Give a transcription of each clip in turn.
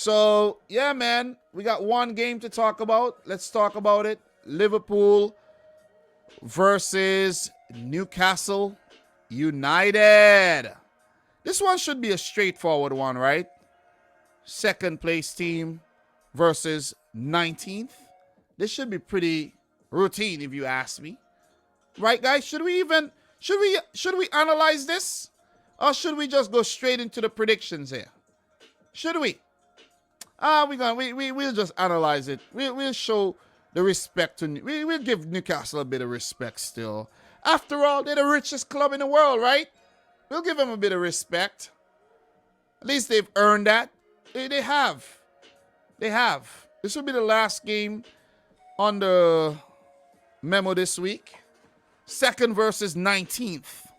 So, yeah, man, we got one game to talk about. Let's talk about it. Liverpool versus Newcastle United. This one should be a straightforward one, right? Second place team versus 19th. This should be pretty routine if you ask me. Right, guys? Should we analyze this? Or should we just go straight into the predictions here? Should we? We'll just analyze it. We'll show the respect to we'll give Newcastle a bit of respect still. After all, they're the richest club in the world, right? We'll give them a bit of respect. At least they've earned that. They have. They have. This will be the last game on the memo this week. Second versus 19th.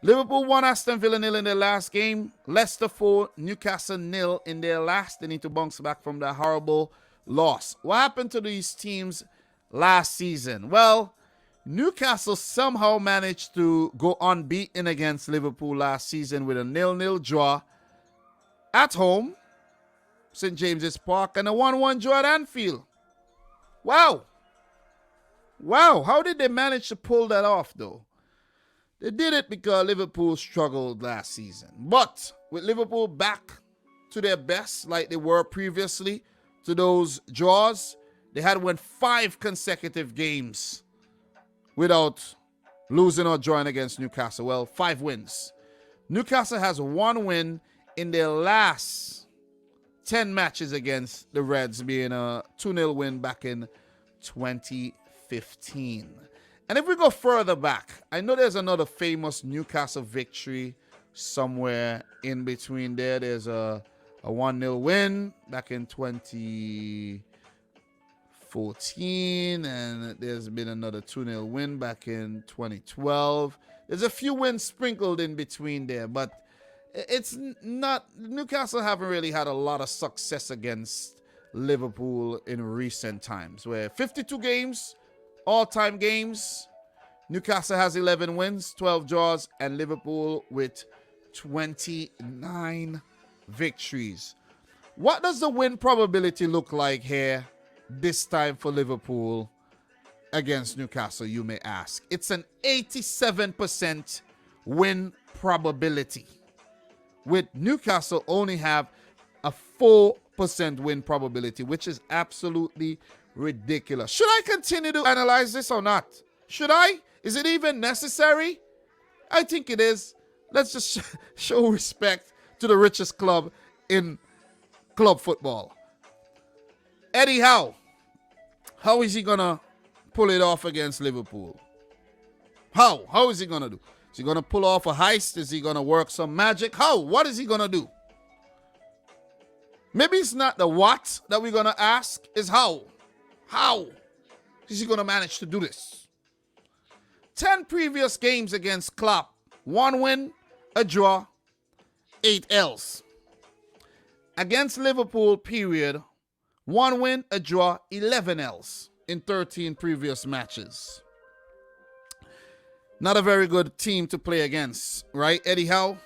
Liverpool won, Aston Villa 0 in their last game. Leicester 4, Newcastle 0 in their last. They need to bounce back from that horrible loss. What happened to these teams last season? Well, Newcastle somehow managed to go unbeaten against Liverpool last season with a 0-0 draw at home, St. James's Park, and a 1-1 draw at Anfield. Wow. Wow, how did they manage to pull that off, though? They did it because Liverpool struggled last season. But with Liverpool back to their best like they were previously to those draws, they had won 5 consecutive games without losing or drawing against Newcastle. Well, 5 wins. Newcastle has 1 win in their last 10 matches against the Reds, being a 2-0 win back in 2015. And if we go further back, I know there's another famous Newcastle victory somewhere in between there. There's a 1-0 win back in 2014, and there's been another 2-0 win back in 2012. There's a few wins sprinkled in between there, but it's not, Newcastle haven't really had a lot of success against Liverpool in recent times, where 52 games, all-time games, Newcastle has 11 wins, 12 draws, and Liverpool with 29 victories. What does the win probability look like here this time for Liverpool against Newcastle, you may ask? It's an 87% win probability, with Newcastle only have a 4% win probability, which is absolutely ridiculous. Should I continue to analyze this or not? Should I? Is it even necessary? I think it is. Let's just show respect to the richest club in club football. Eddie Howe. How is he going to pull it off against Liverpool? How? How is he going to do? Is he going to pull off a heist? Is he going to work some magic? How? What is he going to do? Maybe it's not the what that we're going to ask, it's how. How is he going to manage to do this? 10 previous games against Klopp. 1 win, a draw, 8 L's. Against Liverpool, period. 1 win, a draw, 11 L's in 13 previous matches. Not a very good team to play against, right, Eddie Howe?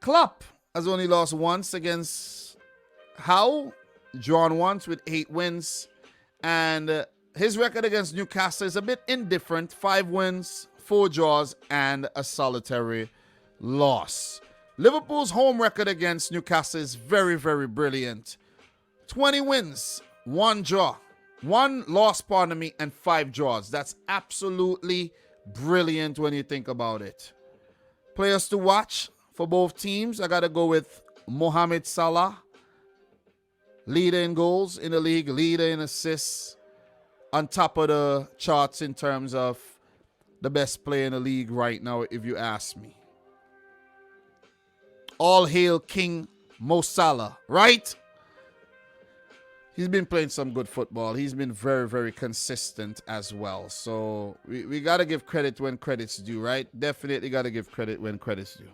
Klopp has only lost once against Howe, drawn once with 8 wins, and his record against Newcastle is a bit indifferent. 5 wins, 4 draws, and a solitary loss. Liverpool's home record against Newcastle is very, very brilliant. 20 wins, 1 draw, 1 loss, pardon me, and 5 draws. That's absolutely brilliant when you think about it. Players to watch for both teams, I got to go with Mohamed Salah. Leader in goals in the league, leader in assists, on top of the charts in terms of the best player in the league right now, if you ask me. All hail King Mo Salah, right? He's been playing some good football. He's been very, very consistent as well. So we got to give credit when credit's due, right? Definitely got to give credit when credit's due.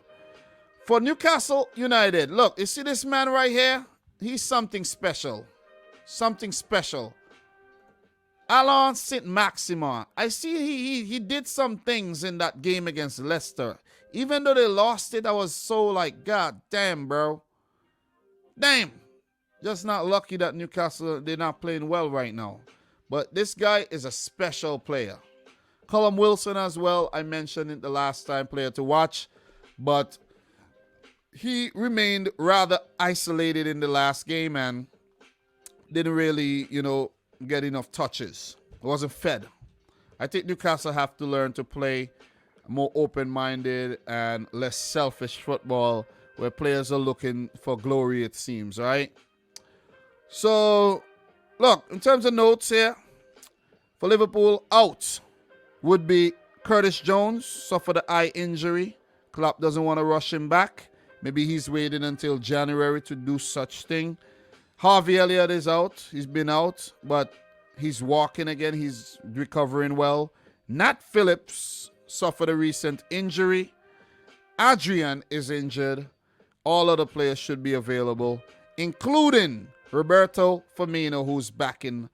For Newcastle United, look, you see this man right here? He's something special. Something special. Alain Saint-Maximin. I see he did some things in that game against Leicester. Even though they lost it, I was so like, God damn, bro. Damn. Just not lucky that Newcastle, they're not playing well right now. But this guy is a special player. Callum Wilson as well, I mentioned it the last time, player to watch. But he remained rather isolated in the last game and didn't really, get enough touches. Wasn't fed. I think Newcastle have to learn to play more open-minded and less selfish football where players are looking for glory, it seems, right? So, look, in terms of notes here, for Liverpool, out would be Curtis Jones, suffered an eye injury. Klopp doesn't want to rush him back. Maybe he's waiting until January to do such thing. Harvey Elliott is out. He's been out, but he's walking again. He's recovering well. Nat Phillips suffered a recent injury. Adrian is injured. All other players should be available, including Roberto Firmino, who's back in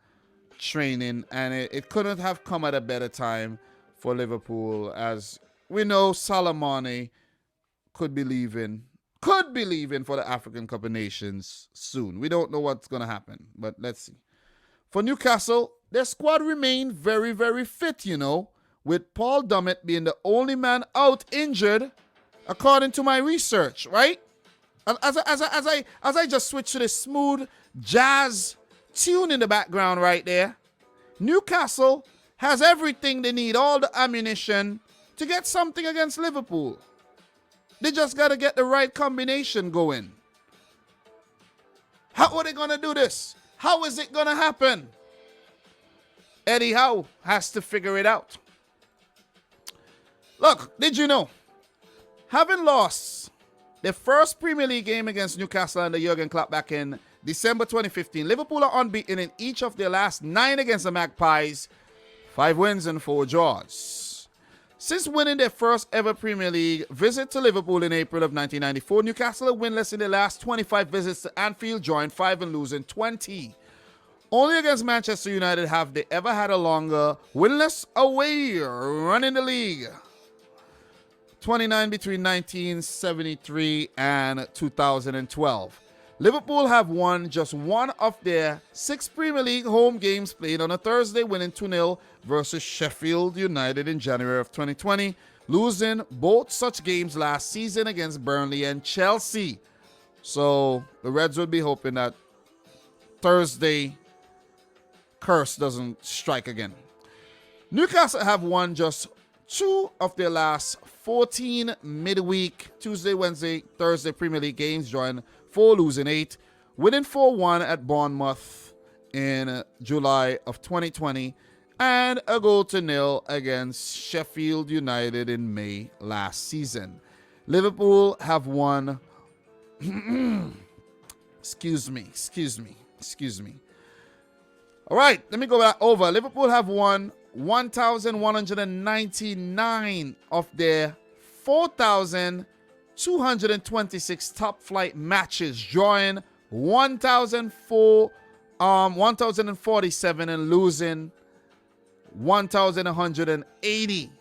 training. And it couldn't have come at a better time for Liverpool. As we know, Salamane could be leaving for the African Cup of Nations soon. We don't know what's going to happen, but let's see. For Newcastle, their squad remained very, very fit, with Paul Dummett being the only man out injured, according to my research, right? As I just switch to the smooth jazz tune in the background right there, Newcastle has everything they need, all the ammunition to get something against Liverpool. They just got to get the right combination going. How are they going to do this? How is it going to happen? Eddie Howe has to figure it out. Look, did you know? Having lost their first Premier League game against Newcastle under Jurgen Klopp back in December 2015, Liverpool are unbeaten in each of their last 9 against the Magpies, 5 wins and 4 draws. Since winning their first ever Premier League visit to Liverpool in April of 1994, Newcastle are winless in their last 25 visits to Anfield, drawing 5 and losing 20. Only against Manchester United have they ever had a longer winless away run in the league. 29 between 1973 and 2012. Liverpool have won just one of their 6 Premier League home games played on a Thursday, winning 2-0 versus Sheffield United in January of 2020, losing both such games last season against Burnley and Chelsea. So the Reds would be hoping that Thursday curse doesn't strike again. Newcastle have won just 2 of their last 14 midweek Tuesday, Wednesday, Thursday Premier League games, drawing 4, losing 8, winning 4-1 at Bournemouth in July of 2020, and a 0-0 against Sheffield United in May last season. Liverpool have won excuse me. All right, let me go back over. Liverpool have won 1,199 of their 4,226 top flight matches, drawing 1,047 and losing 1,180,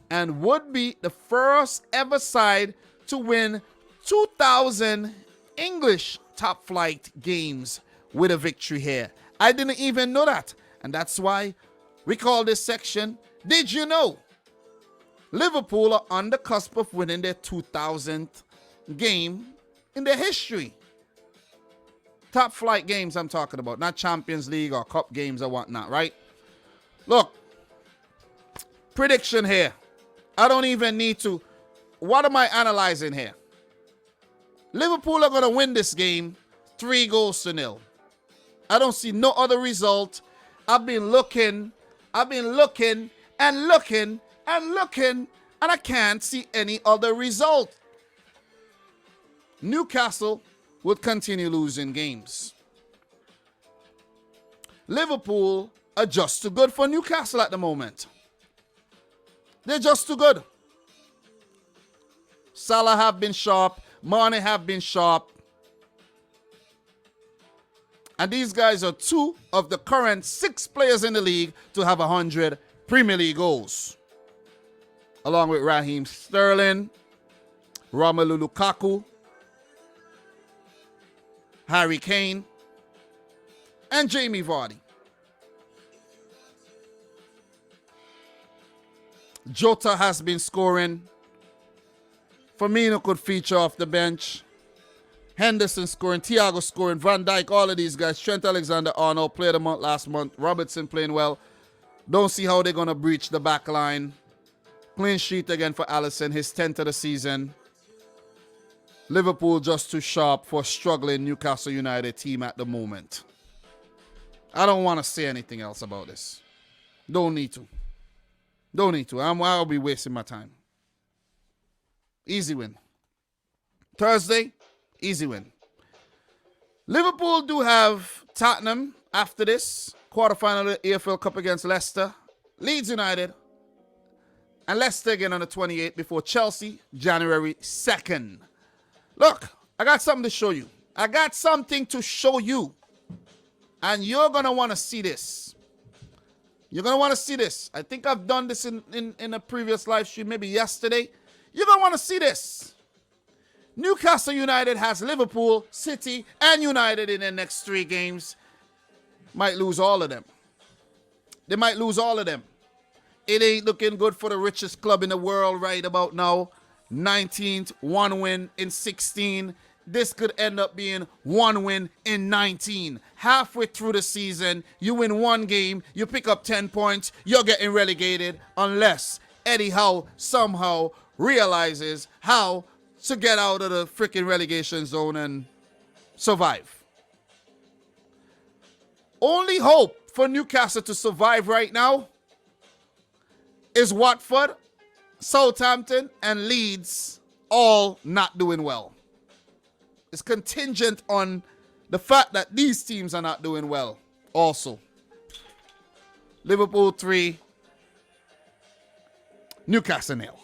and would be the first ever side to win 2,000 English top flight games with a victory here. I didn't even know that, and that's why we call this section, Did You Know? Liverpool are on the cusp of winning their 2,000th game in their history. Top flight games I'm talking about, not Champions League or Cup games or whatnot, right? Look, prediction here. I don't even need to. What am I analyzing here? Liverpool are going to win this game 3-0. I don't see no other result. I've been looking and I can't see any other result. Newcastle would continue losing games. Liverpool are just too good for Newcastle at the moment. They're just too good. Salah have been sharp. Mane have been sharp. And these guys are 2 of the current 6 players in the league to have 100 Premier League goals. Along with Raheem Sterling, Romelu Lukaku, Harry Kane, and Jamie Vardy. Jota has been scoring. Firmino could feature off the bench. Henderson scoring, Thiago scoring, Van Dijk, all of these guys. Trent Alexander-Arnold played a month last month. Robertson playing well. Don't see how they're going to breach the back line. Clean sheet again for Alisson, his 10th of the season. Liverpool just too sharp for a struggling Newcastle United team at the moment. I don't want to say anything else about this. Don't need to. Don't need to. I'll be wasting my time. Easy win. Thursday, easy win. Liverpool do have Tottenham after this. Quarterfinal of the EFL Cup against Leicester. Leeds United. And Leicester again on the 28th before Chelsea, January 2nd. Look, I got something to show you. I got something to show you. And you're going to want to see this. You're going to want to see this. I think I've done this in a previous live stream, maybe yesterday. You're going to want to see this. Newcastle United has Liverpool, City, and United in their next 3 games. Might lose all of them. They might lose all of them. It ain't looking good for the richest club in the world right about now. 19th, 1 win in 16. This could end up being 1 win in 19. Halfway through the season, you win 1 game, you pick up 10 points, you're getting relegated unless Eddie Howe somehow realizes how to get out of the freaking relegation zone and survive. Only hope for Newcastle to survive right now is Watford, Southampton, and Leeds all not doing well. It's contingent on the fact that these teams are not doing well also. Liverpool 3, Newcastle 0.